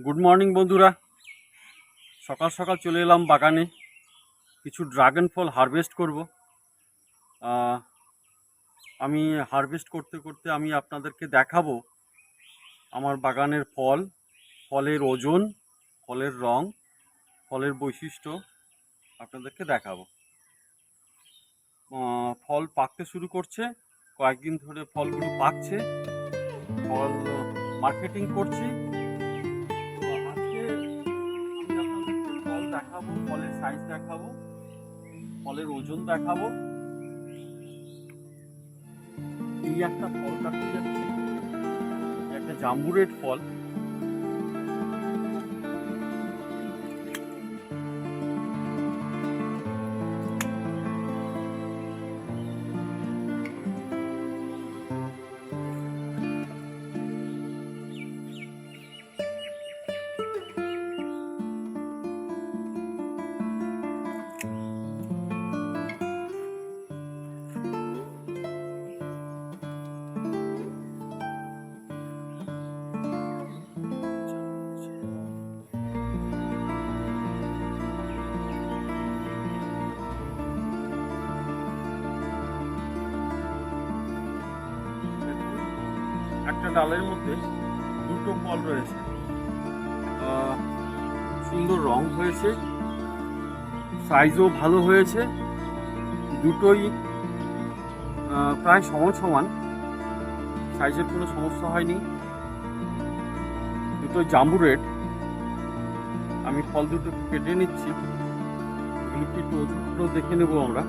Good morning বন্ধুরা। সকাল সকাল চলে এলাম বাগানে, কিছু ড্রাগন ফল হারভেস্ট করব। আমি হারভেস্ট করতে করতে আমি আপনাদেরকে দেখাবো আমার বাগানের ফল, ফলের ওজন, ফলের রং, ফলের বৈশিষ্ট্য আপনাদেরকে দেখাবো। ফল পাকতে শুরু করছে, কয়েকদিন ধরে ফলগুলো পাকছে, ফল মার্কেটিং করছি। আজকে আমি আপনাদেরকে ফল দেখাবো, ফলের সাইজ দেখাবো, ফলের ওজন দেখাবো। এই একটা ফল কাটতে যাচ্ছি, একটা জাম্বুরের ফল। একটা ডালের মধ্যে দুটো ফল রয়েছে, সুন্দর রং হয়েছে, সাইজও ভালো হয়েছে, দুটোই প্রায় সমান সমান, সাইজের কোনো সমস্যা হয়নি, দুটোই জাম্বু রেড। আমি ফল দুটো কেটে নিচ্ছি, এগুলো একটু ওজনগুলো দেখে নেবো আমরা।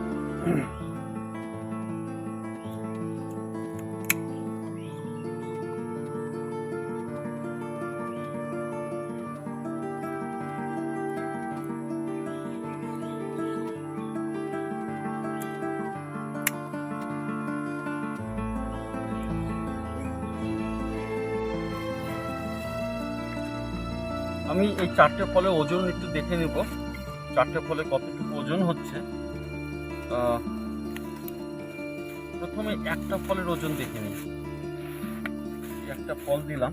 আমি এই চারটে ফলের ওজন একটু দেখে নেব, চারটে ফলে কতটুকু ওজন হচ্ছে। প্রথমে একটা ফলের ওজন দেখে নিই। একটা ফল দিলাম,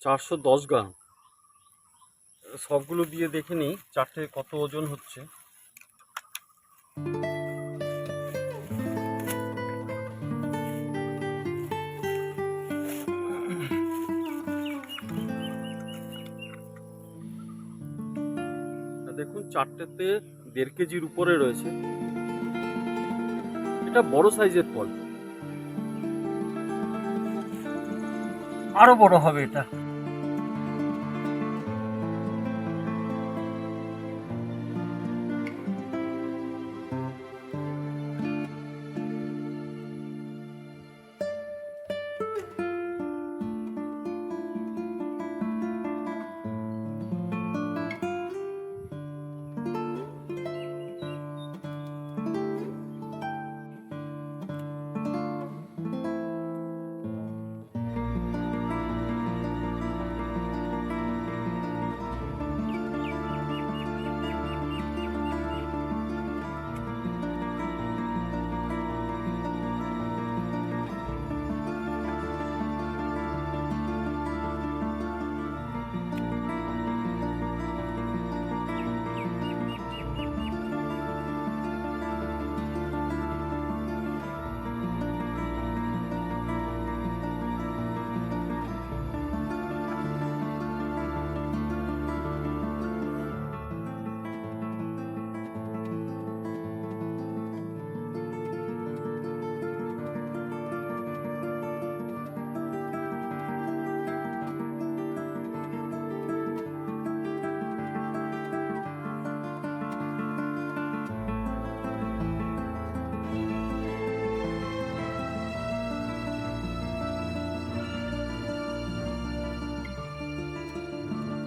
410 গ্রাম। সবগুলো দিয়ে দেখে নিই চারটে কত ওজন হচ্ছে। দেখুন চারটেতে 1.5 কেজির উপরে রয়েছে। এটা বড় সাইজের ফল, আরো বড় হবে এটা।